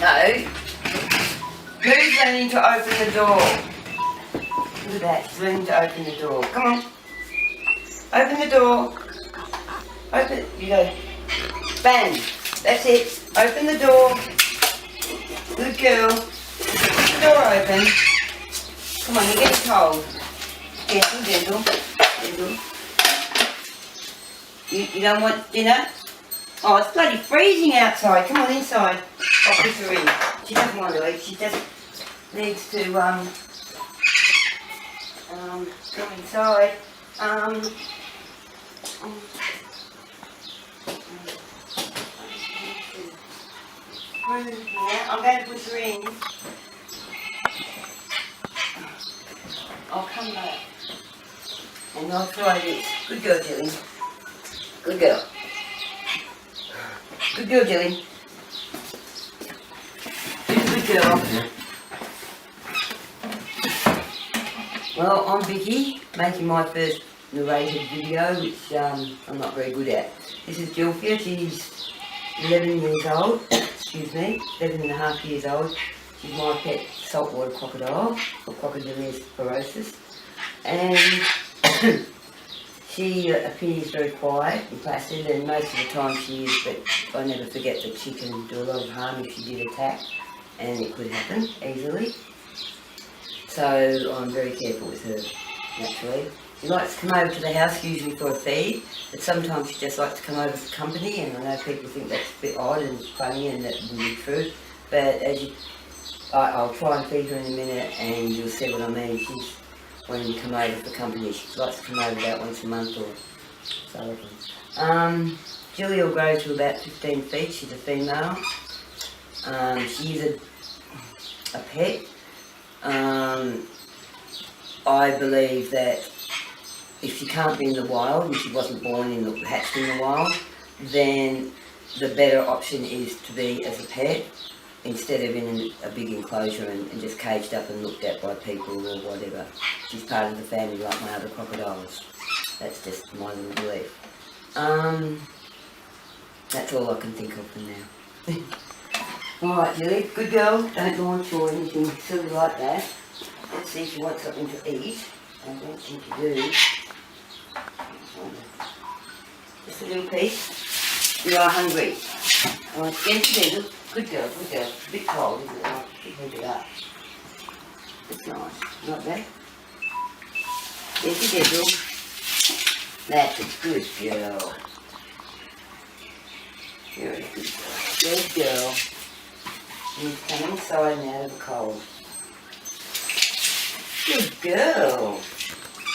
No. Who's learning to open the door? Look at that, she's learning to open the door. Come on. Open the door. Open, you go. Bang. That's it. Open the door. Good girl. Keep the door open. Come on, you're getting cold. Gentle, gentle, gentle. You don't want dinner? Oh, it's bloody freezing outside. Come on, inside. I'll push her in. She doesn't want to eat. She just needs to go inside. I'm going to push her in. I'll come back. And I'll try this. Good girl, Jilly. Good girl. Good girl, Jilly. Good girl. Well, I'm Vicky, making my first narrated video, which I'm not very good at. This is Jilfia. She's 11 years old. Excuse me, 11 and a half years old. She's my pet saltwater crocodile, or Crocodile ferocis. And she appears very quiet and placid, and most of the time she is, but I never forget that she can do a lot of harm if she did attack, and it could happen easily. So I'm very careful with her, naturally. She likes to come over to the house, usually for a feed, but sometimes she just likes to come over for company, and I know people think that's a bit odd and funny, and that wouldn't be true, but I'll try and feed her in a minute, and you'll see what I mean. She's when you come over for company, she likes to come over about once a month or so. Julie will grow to about 15 feet. She's a female. She is a pet. I believe that if she can't be in the wild, and she wasn't born in the hatched in the wild, then the better option is to be as a pet instead of in a big enclosure and just caged up and looked at by people or whatever. She's part of the family like my other crocodiles. That's just my little belief. That's all I can think of for now. Alright, Julie, good girl. Don't launch or anything silly like that. Let's see if you want something to eat. I don't think you do. Just a little piece. You are hungry. Alright, gentle. Good girl, good girl. A bit cold, isn't it? I'll heat it up. It's nice. Not bad. Gentle. That's a good girl. You're a good girl. Good girl. You come inside and out of the cold. Good girl.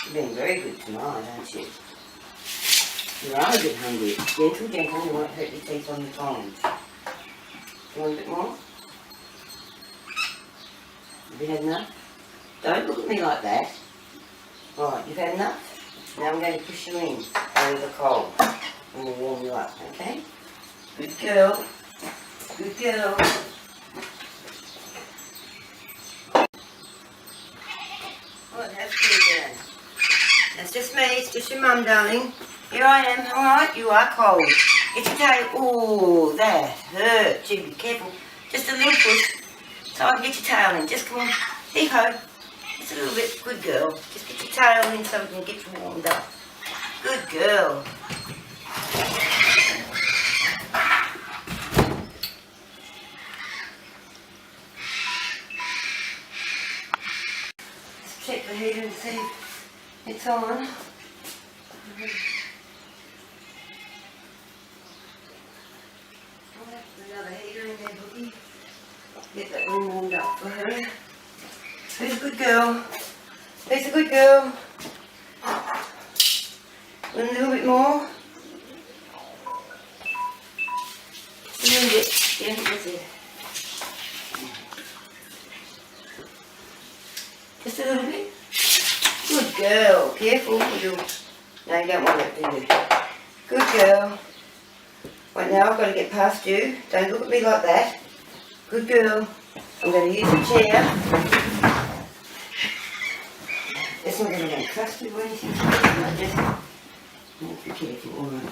You've been very good tonight, aren't you? You are a bit hungry. Gentle. You won't hurt your teeth on the tongs. You want a bit more? Have you had enough? Don't look at me like that. Right, you've had enough? Now I'm going to push you in out of the cold and we'll warm you up, okay? Good girl. Good girl. What, how's you doing? That's just me, it's just your mum, darling. Here I am, alright, you are cold. Get your tail. Oh, that hurt. Gee, be careful. Just a little push. So I can get your tail in. Just come on. Heave-ho. Just a little bit. Good girl. Just get your tail in so we can get you warmed up. Good girl. Let's check the heater and see if it's on. Another heater in there, Boogie. Get that room warmed up for her. Who's a good girl? Who's a good girl? Want a little bit more? Just a little bit. Yeah, that's it. Just a little bit. Good girl. Careful. No, you don't want it, do you? Good girl. Right now I've got to get past you. Don't look at me like that. Good girl. I'm going to use the chair. It's not going to get crusty or anything. I just be careful. Alright.